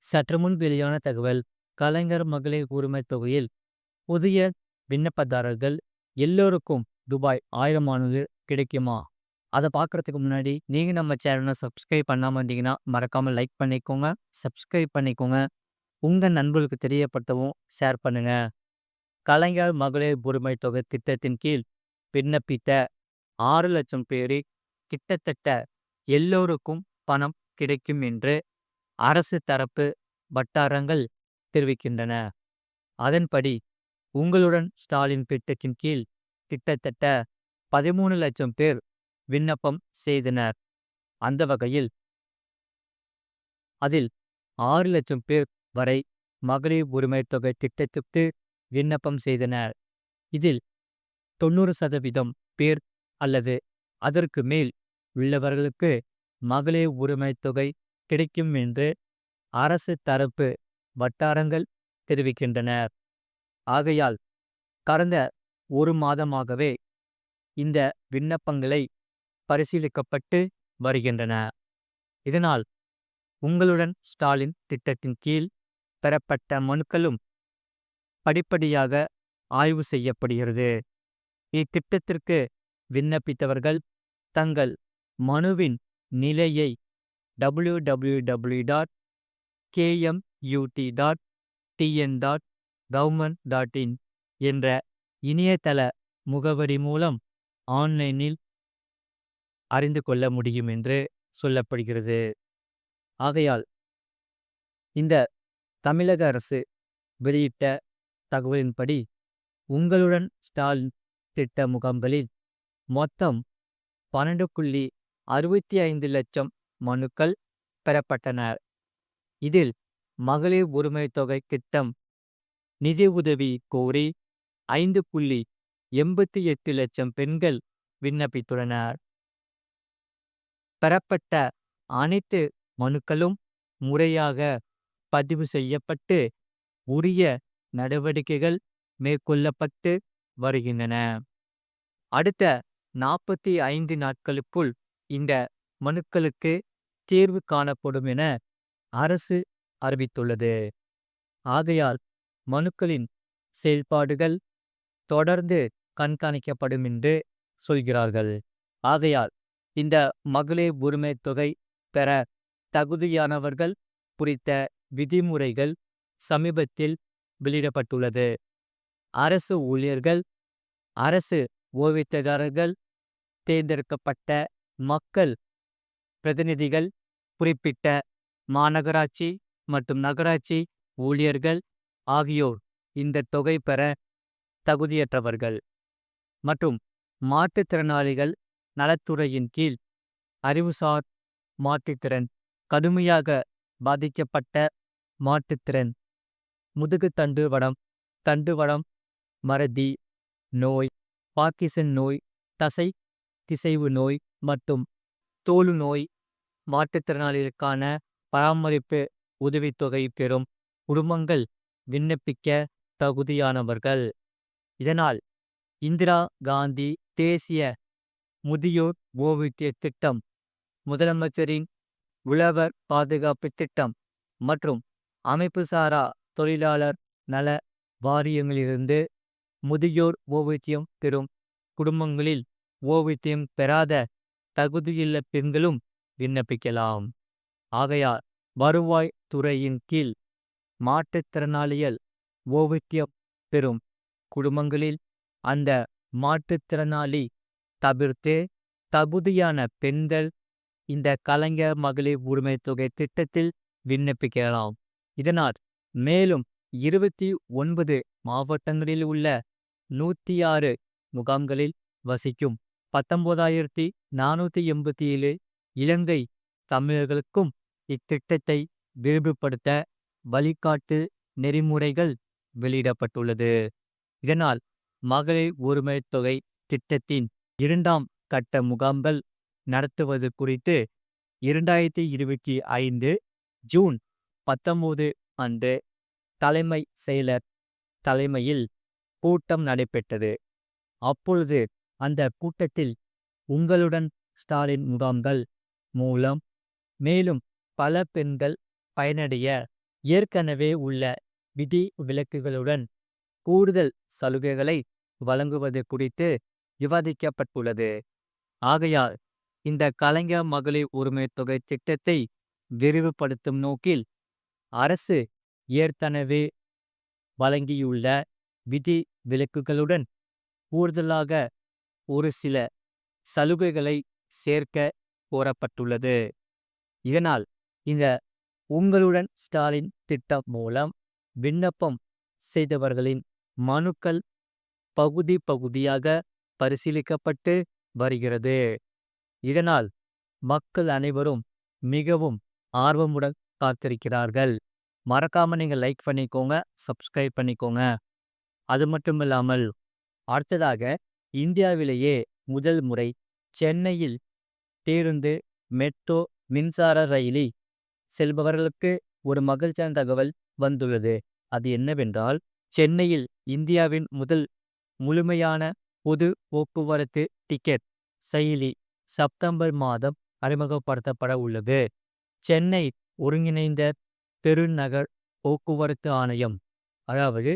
சற்று முன் வெளியான தகவல். கலைஞர் மகளிர் உரிமைத் தொகையில் புதிய விண்ணப்பதாரர்கள் எல்லோருக்கும் ரூபாய் 1000 கிடைக்குமா? அதை பார்க்கறதுக்கு முன்னாடி நீங்க நம்ம சேனலை சப்ஸ்கிரைப் பண்ணாம இருந்தீங்கன்னா மறக்காம லைக் பண்ணிக்கோங்க, சப்ஸ்கிரைப் பண்ணிக்கோங்க. உங்க நண்பர்களுக்கு தெரியப்படுத்தவும் ஷேர் பண்ணுங்க. கலைஞர் மகளிர் உரிமைத் தொகை திட்டத்தின் கீழ் விண்ணப்பித்த 6 லட்சம் பேரில் கிட்டத்தட்ட எல்லோருக்கும் பணம் கிடைக்கும் என்று அரசு தரப்பு வட்டாரங்கள் தெரிவிக்கின்றன. அதன்படி உங்களுடன் ஸ்டாலின் திட்டத்தின் கீழ் கிட்டத்தட்ட 13 லட்சம் பேர் விண்ணப்பம் செய்தனர். அந்த வகையில் அதில் 6 லட்சம் பேர் வரை மகளிர் உரிமைத் தொகை திட்டத்திற்கு விண்ணப்பம் செய்தனர். இதில் 90% பேர் அல்லது அதற்கு மேல் உள்ளவர்களுக்கு மகளிர் உரிமைத் தொகை கிடைக்கும் என்று அரசு தரப்பு வட்டாரங்கள் தெரிவிக்கின்றனர். ஆகையால் கடந்த 1 மாதமாகவே இந்த விண்ணப்பங்களை பரிசீலிக்கப்பட்டு வருகின்றன. இதனால் உங்களுடன் ஸ்டாலின் திட்டத்தின் கீழ் பெறப்பட்ட மனுக்களும் படிப்படியாக ஆய்வு செய்யப்படுகிறது. இத்திட்டத்திற்கு விண்ணப்பித்தவர்கள் தங்கள் மனுவின் நிலையை www.kmut.tn.government.in என்ற இணையதள முகவரி மூலம் ஆன்லைனில் அறிந்து கொள்ள முடியும் என்று சொல்லப்படுகிறது. ஆகையால் இந்த தமிழக அரசு வெளியிட்ட தகவலின்படி உங்களுடன் ஸ்டாலின் திட்ட முகாம்களில் மொத்தம் 12.65 லட்சம் மனுக்கள் பெறப்பட்டன. இதில் மகளிர் உரிமைத் தொகை திட்டம் நிதி உதவி கோரி 5.88 லட்சம் பெண்கள் விண்ணப்பித்துள்ளனர். பெறப்பட்ட அனைத்து மனுக்களும் முறையாக பதிவு செய்யப்பட்டு உரிய நடவடிக்கைகள் மேற்கொள்ளப்பட்டு வருகின்றன. அடுத்த 45 நாட்களுக்குள் இந்த மனுக்களுக்கு தீர்வு காணப்படும் என அரசு அறிவித்துள்ளது. ஆகையால் மனுக்களின் செயல்பாடுகள் தொடர்ந்து கண்காணிக்கப்படும் என்று சொல்கிறார்கள். ஆகையால் இந்த மகளிர் உரிமைத் தொகை பெற தகுதியானவர்கள் குறித்த விதிமுறைகள் சமீபத்தில் வெளியிடப்பட்டுள்ளது. அரசு ஊழியர்கள், அரசு ஓய்வூதியதாரர்கள், தேர்ந்தெடுக்கப்பட்ட மக்கள் பிரதிநிதிகள், குறிப்பிட்ட மாநகராட்சி மற்றும் நகராட்சி ஊழியர்கள் ஆகியோர் இந்த தொகை பெற தகுதியற்றவர்கள் மற்றும் மாற்றுத்திறனாளிகள் நலத்துறையின் கீழ் அறிவுசார் மாற்றுத்திறன், கடுமையாக பாதிக்கப்பட்ட மாற்றுத்திறன், முதுகுத்தண்டுவடம், தண்டுவடம் மறதி நோய், பார்க்கின்சன் நோய், தசை திசைவு நோய் மற்றும் தோல் நோய் மாற்றுத்திறனாளிகளுக்கான பராமரிப்பு உதவித்தொகை பெறும் குடும்பங்கள் விண்ணப்பிக்க தகுதியானவர்கள். இதனால் இந்திரா காந்தி தேசிய முதியோர் ஓய்வூதிய திட்டம், முதலமைச்சரின் உழவர் பாதுகாப்பு திட்டம் மற்றும் அமைப்புசாரா தொழிலாளர் நல வாரியங்களிலிருந்து முதியோர் ஓய்வூதியம் பெறும் குடும்பங்களில் ஓய்வூதியம் பெறாத தகுதியுள்ள பெண்களும் விண்ணப்பிக்கலாம். ஆகையால் வருவாய் துறையின் கீழ் மாற்றுத்திறனாளிகள் ஓய்வூதியம் பெறும் குடும்பங்களில் அந்த மாற்றுத்திறனாளி தவிர்த்து தகுதியான பெண்கள் இந்த கலைஞர் மகளிர் உரிமைத் தொகை திட்டத்தில் விண்ணப்பிக்கலாம். இதனால் மேலும் 29 மாவட்டங்களில் உள்ள 106 முகாம்களில் வசிக்கும் 19,487 இலங்கை தமிழர்களுக்கும் இத்திட்டத்தை விரிவுபடுத்த வழிகாட்டு நெறிமுறைகள் வெளியிடப்பட்டுள்ளது. இதனால் மகளிர் உரிமைத் தொகை திட்டத்தின் 2ஆம் கட்ட முகாம்கள் நடத்துவது குறித்து 2025 ஜூன் 19 அன்று தலைமை செயலர் தலைமையில் கூட்டம் நடைபெற்றது. அப்பொழுது அந்த கூட்டத்தில் உங்களுடன் ஸ்டாலின் முகாம்கள் மூலம் மேலும் பல பெண்கள் பயனடைய ஏற்கனவே உள்ள விதி விலக்குகளுடன் கூடுதல் சலுகைகளை வழங்குவது குறித்து விவாதிக்கப்பட்டுள்ளது. ஆகையால் இந்த கலைஞர் மகளிர் உரிமை தொகை திட்டத்தை விரிவுபடுத்தும் நோக்கில் அரசு ஏற்கனவே வழங்கியுள்ள விதி விலக்குகளுடன் கூடுதலாக ஒரு சில சலுகைகளை சேர்க்க கோரப்பட்டுள்ளது. இதனால் இந்த உங்களுடன் ஸ்டாலின் திட்டம் மூலம் விண்ணப்பம் செய்தவர்களின் மனுக்கள் பகுதி பகுதியாக பரிசீலிக்கப்பட்டு வருகிறது. இதனால் மக்கள் அனைவரும் மிகவும் ஆர்வமுடன் காத்திருக்கிறார்கள். மறக்காம நீங்க லைக் பண்ணிக்கோங்க, சப்ஸ்கிரைப் பண்ணிக்கோங்க. அது மட்டும் இல்லாமல் அடுத்ததாக இந்தியாவிலேயே முதல் முறை சென்னையில் பேருந்து, மெட்ரோ, மின்சார ரயிலில் செல்பவர்களுக்கு ஒரு மகிழ்ச்சியான தகவல் வந்துள்ளது. அது என்னவென்றால், சென்னையில் இந்தியாவின் முதல் முழுமையான பொது போக்குவரத்து டிக்கெட் செயலி செப்டம்பர் மாதம் அறிமுகப்படுத்தப்பட உள்ளது. சென்னை ஒருங்கிணைந்த பெருநகர் போக்குவரத்து ஆணையம், அதாவது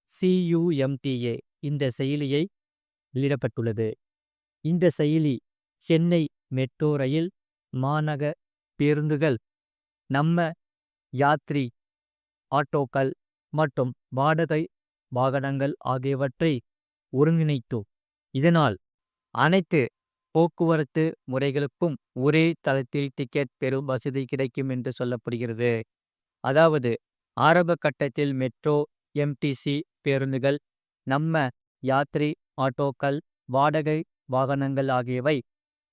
CUMTA, இந்த செயலியை வெளியிடப்பட்டுள்ளது. இந்த செயலி சென்னை மெட்ரோ ரயில், மாநகர பேருந்துகள், நம்ம யாத்ரி ஆட்டோக்கள் மற்றும் வாடகை வாகனங்கள் ஆகியவற்றை ஒருங்கிணைத்தோம். இதனால் அனைத்து போக்குவரத்து முறைகளுக்கும் ஒரே தளத்தில் டிக்கெட் பெறும் வசதி கிடைக்கும் என்று சொல்லப்படுகிறது. அதாவது ஆரம்ப கட்டத்தில் மெட்ரோ, MTC பேருந்துகள், நம்ம யாத்ரி ஆட்டோக்கள், வாடகை வாகனங்கள் ஆகியவை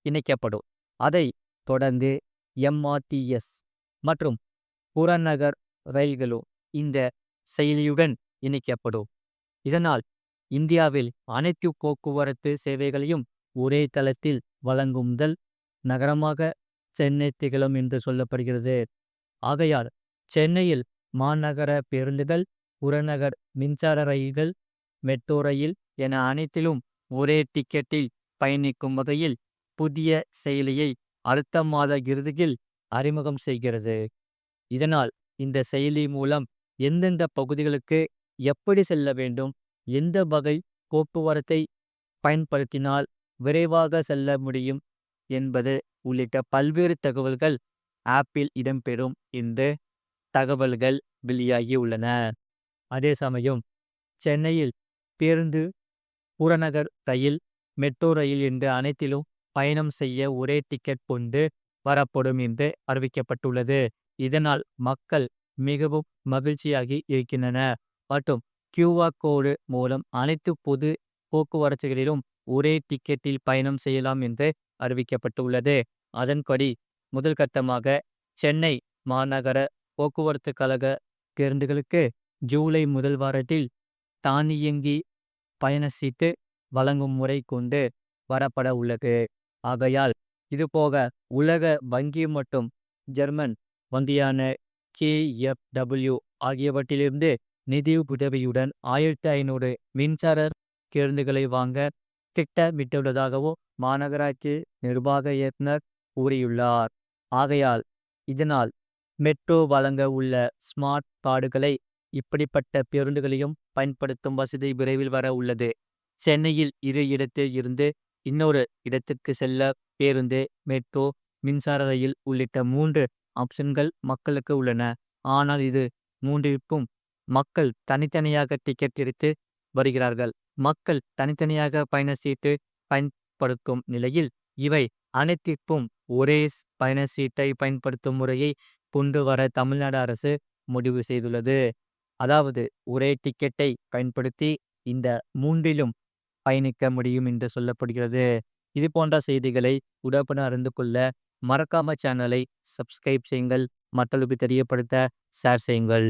இணைக்கப்படும். அதை தொடர்ந்து MRTS மற்றும் புறநகர் ரயில்களும் இந்த செயலியுடன் இணைக்கப்படும். இதனால் இந்தியாவில் அனைத்து போக்குவரத்து சேவைகளையும் ஒரே தளத்தில் வழங்கும் முதல் நகரமாக சென்னை திகழும் என்று சொல்லப்படுகிறது. ஆகையால் சென்னையில் மாநகர பேருந்துகள், புறநகர் மின்சார ரயில்கள், மெட்ரோ ரயில் என அனைத்திலும் ஒரே டிக்கெட்டில் பயணிக்கும் வகையில் புதிய செயலியை அடுத்த மாத இறுதியில் அறிமுகம் செய்கிறது. இதனால் இந்த செயலி மூலம் எந்தெந்த பகுதிகளுக்கு எப்படி செல்ல வேண்டும், எந்த வகை போக்குவரத்தை பயன்படுத்தினால் விரைவாக செல்ல முடியும் என்பது உள்ளிட்ட பல்வேறு தகவல்கள் ஆப்பில் இடம்பெறும் என்று தகவல்கள் வெளியாகி உள்ளன. அதே சமயம் சென்னையில் பேருந்து, புறநகர் ரயில், மெட்ரோ ரயில் என்று அனைத்திலும் பயணம் செய்ய ஒரே டிக்கெட் கொண்டு வரப்படும் என்று அறிவிக்கப்பட்டுள்ளது. இதனால் மக்கள் மிகவும் மகிழ்ச்சியாகி இருக்கின்றனர் மற்றும் QR கோடு மூலம் அனைத்து பொது போக்குவரத்துகளிலும் ஒரே டிக்கெட்டில் பயணம் செய்யலாம் என்று அறிவிக்கப்பட்டுள்ளது. அதன்படி முதல் கட்டமாக சென்னை மாநகர போக்குவரத்து கழக பேருந்துகளுக்கு ஜூலை முதல் வாரத்தில் தானியங்கி பயணச்சீட்டு வழங்கும் முறை கொண்டு வரப்பட உள்ளது. ஆகையால் இதுபோக உலக வங்கி மற்றும் ஜெர்மன் வங்கியான KfW ஆகியவற்றிலிருந்து நிதி உதவியுடன் 1500 மின்சார பேருந்துகளை வாங்க திட்டமிட்டுள்ளதாகவும் மாநகராட்சி நிர்வாக இயக்குனர் கூறியுள்ளார். ஆகையால் இதனால் மெட்ரோ வழங்க உள்ள ஸ்மார்ட் கார்டுகளை இப்படிப்பட்ட பேருந்துகளையும் பயன்படுத்தும் வசதி விரைவில் வர உள்ளது. சென்னையில் இரு இடத்தில் இருந்து இன்னொரு இடத்துக்கு செல்ல பேருந்து, மெட்ரோ, மின்சார ரயில் உள்ளிட்ட 3 ஆப்ஷன்கள் மக்களுக்கு உள்ளன. ஆனால் இது மூன்றிற்கும் மக்கள் தனித்தனியாக டிக்கெட் எடுத்து வருகிறார்கள். மக்கள் தனித்தனியாக பயணச்சீட்டு பயன்படுத்தும் நிலையில் இவை அனைத்திற்கும் ஒரே பயணச்சீட்டை பயன்படுத்தும் முறையை கொண்டு வர தமிழ்நாடு அரசு முடிவு செய்துள்ளது. அதாவது ஒரே டிக்கெட்டை பயன்படுத்தி இந்த மூன்றிலும் பயணிக்க முடியும் என்று சொல்லப்படுகிறது. இது போன்ற செய்திகளை உடனுக்குடன் அறிந்து கொள்ள மறக்காம சேனலை சப்ஸ்கிரைப் செய்யுங்கள், மற்றவர்களுக்கு தெரியப்படுத்த ஷேர் செய்யுங்கள்.